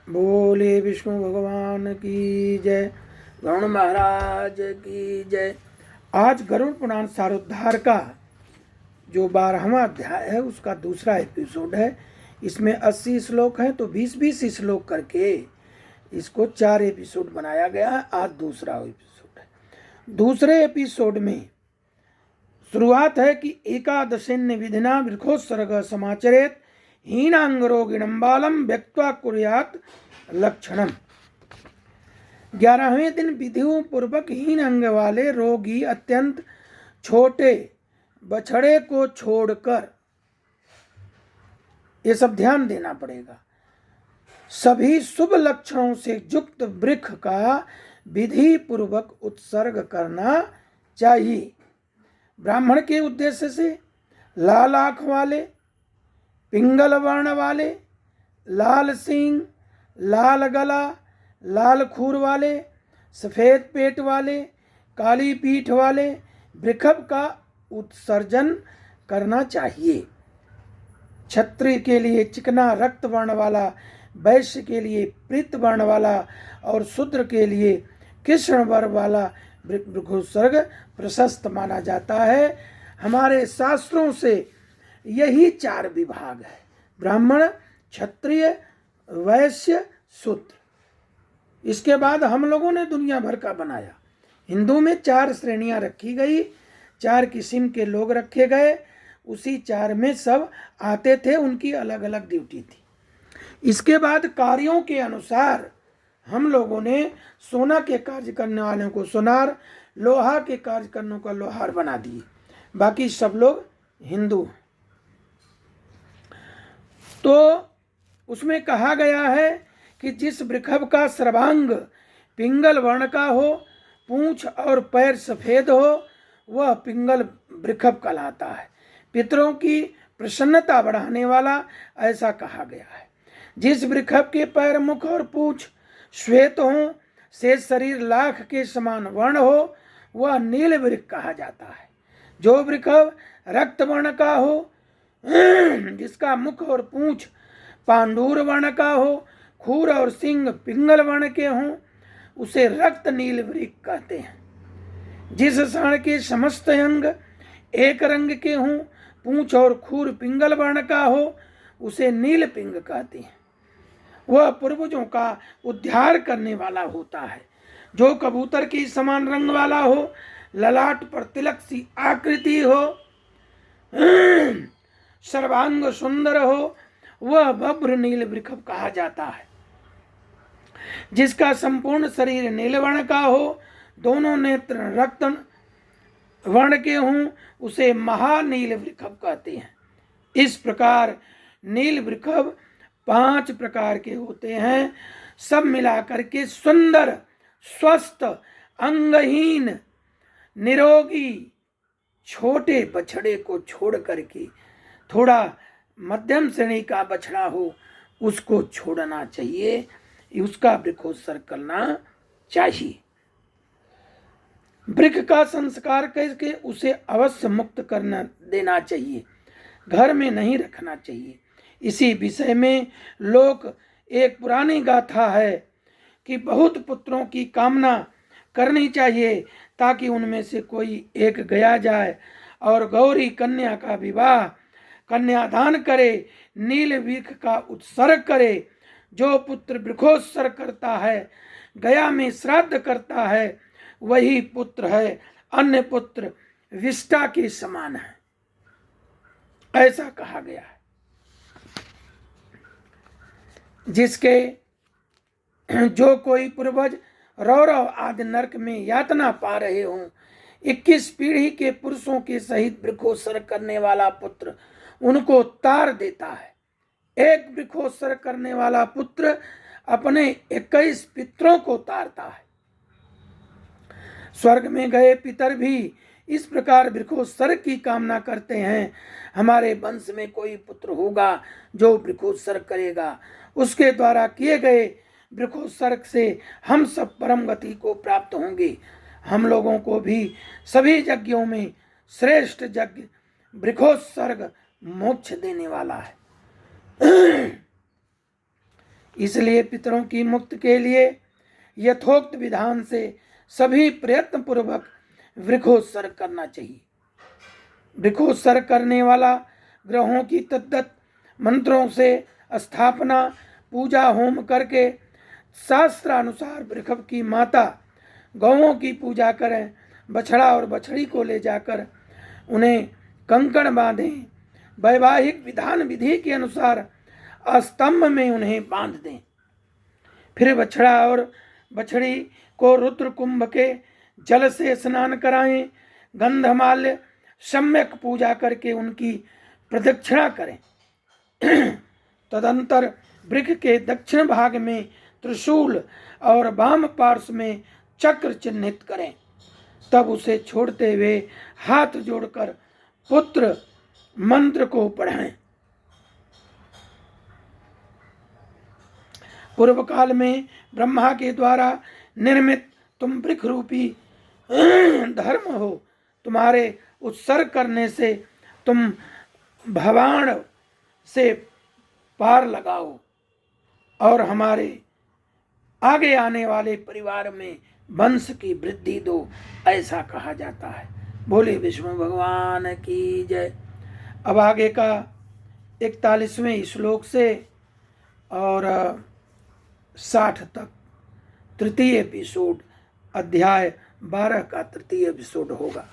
बोले विष्णु भगवान की जय, गरुण महाराज की जय। आज गरुड़ पुराण सारोद्धार का जो 12वां अध्याय है उसका दूसरा एपिसोड है। इसमें 80 श्लोक हैं, तो 20-20 श्लोक करके इसको 4 एपिसोड बनाया गया है। आज दूसरा एपिसोड है। दूसरे एपिसोड में शुरुआत है कि एकादशिन्य विधिना वृखोत्सर्ग समाचरेत हीनांगरोगिणं बालम व्यक्त्वा कुर्यात लक्षणम। 11वें दिन विधियों पूर्वक हीन अंग वाले रोगी अत्यंत छोटे बछड़े को छोड़कर, ये सब ध्यान देना पड़ेगा, सभी शुभ लक्षणों से युक्त वृक्ष का विधि पूर्वक उत्सर्ग करना चाहिए। ब्राह्मण के उद्देश्य से लाल आंख वाले, पिंगल वर्ण वाले, लाल सींग, लाल गला, लाल खूर वाले, सफ़ेद पेट वाले, काली पीठ वाले वृषभ का उत्सर्जन करना चाहिए। क्षत्रिय के लिए चिकना रक्त वर्ण वाला, वैश्य के लिए पीत वर्ण वाला और शूद्र के लिए कृष्ण वर्ण वाला वृक्षोत्सर्ग प्रशस्त माना जाता है। हमारे शास्त्रों से यही 4 विभाग है: ब्राह्मण, क्षत्रिय, वैश्य, शूद्र। इसके बाद हम लोगों ने दुनिया भर का बनाया। हिंदू में 4 श्रेणियां रखी गई, 4 किस्म के लोग रखे गए, उसी 4 में सब आते थे, उनकी अलग अलग ड्यूटी थी। इसके बाद कार्यों के अनुसार हम लोगों ने सोना के कार्य करने वालों को सोनार, लोहा के कार्य करने को लोहार बना दिए। बाकी सब लोग हिंदू हैं। तो उसमें कहा गया है कि जिस वृषभ का सर्वांग पिंगल वर्ण का हो, पूंछ और पैर सफेद हो, वह पिंगल वृषभ कहलाता है। पितरों की प्रसन्नता बढ़ाने वाला, ऐसा कहा गया है। जिस वृषभ के पैर, मुख और पूंछ श्वेत हो, से शरीर लाख के समान वर्ण हो, वह नील वृक्ष कहा जाता है। जो वृषभ रक्त वर्ण का हो, जिसका मुख और पूंछ पांडूर वर्ण का हो, खूर और सिंग पिंगल वर्ण के हों, उसे रक्त नील वृक्ष कहते हैं। जिस षण के समस्त अंग एक रंग के हों, पूंछ और खूर पिंगल वर्ण का हो, उसे नील पिंग कहते हैं। वह पूर्वजों का उद्धार करने वाला होता है। जो कबूतर के समान रंग वाला हो, ललाट पर तिलक सी आकृति हो, सर्वांग सुंदर हो, वह बभ्र नील वृषभ कहा जाता है। जिसका संपूर्ण शरीर नीलवर्ण का हो, दोनों नेत्र रक्त वर्ण के हों, उसे महानील वृषभ कहते हैं। इस प्रकार नील वृषभ 5 प्रकार के होते हैं। सब मिलाकर के सुंदर, स्वस्थ, अंगहीन, निरोगी छोटे बछड़े को छोड़ करके थोड़ा मध्यम श्रेणी का बछड़ा हो, उसको छोड़ना चाहिए, उसका वृक्षोत्सर्ग करना चाहिए। वृक्ष का संस्कार करके उसे अवश्य मुक्त करना देना चाहिए, घर में नहीं रखना चाहिए। इसी विषय में लोक एक पुरानी गाथा है कि बहुत पुत्रों की कामना करनी चाहिए ताकि उनमें से कोई एक गया जाए और गौरी कन्या का विवाह कन्यादान करे, नील वृक्ष का उत्सर्ग करे। जो पुत्र वृक्षोत्सर्ग करता है, गया में श्राद्ध करता है, वही पुत्र है। अन्य पुत्र विष्टा के समान है, ऐसा कहा गया है। जिसके जो कोई पूर्वज रौरव आदि नरक में यातना पा रहे हों, 21 पीढ़ी के पुरुषों के सहित वृक्षोत्सर्ग करने वाला पुत्र उनको तार देता है। एक वृक्षोत्सर्ग करने वाला पुत्र अपने 21 पितरों को तारता है। स्वर्ग में गए पितर भी इस प्रकार वृक्षोत्सर्ग की कामना करते हैं। हमारे वंश में कोई पुत्र होगा जो वृक्षोत्सर्ग करेगा, उसके द्वारा किए गए वृक्षोत्सर्ग से हम सब परम गति को प्राप्त होंगे। हम लोगों को भी सभी यज्ञों में श्रेष्ठ यज्ञ वृक्षोत्सर्ग मोक्ष देने वाला है। इसलिए पितरों की मुक्ति के लिए यथोक्त विधान से सभी प्रयत्न पूर्वक वृक्षोत्सर्ग करना चाहिए। वृक्षोत्सर्ग करने वाला ग्रहों की तद्दत मंत्रों से स्थापना पूजा होम करके शास्त्रानुसार वृक्ष की माता गौओं की पूजा करें। बछड़ा और बछड़ी को ले जाकर उन्हें कंकण बांधें। वैवाहिक विधान विधि के अनुसार स्तंभ में उन्हें बांध दें। फिर बछड़ा और बछड़ी को रुद्र कुंभ के जल से स्नान कराएं। गंधमाल्य सम्यक पूजा करके उनकी प्रदक्षिणा करें। तदंतर वृक्ष के दक्षिण भाग में त्रिशूल और वाम पार्श्व में चक्र चिन्हित करें। तब उसे छोड़ते हुए हाथ जोड़कर पुत्र मंत्र को पढ़ें। पूर्व काल में ब्रह्मा के द्वारा निर्मित तुम वृक्ष रूपी धर्म हो। तुम्हारे उत्सर्ग करने से तुम भवान से पार लगाओ और हमारे आगे आने वाले परिवार में वंश की वृद्धि दो, ऐसा कहा जाता है। बोले विष्णु भगवान की जय। अब आगे का 41वें श्लोक से और 60 तक तृतीय एपिसोड, अध्याय 12 का तृतीय एपिसोड होगा।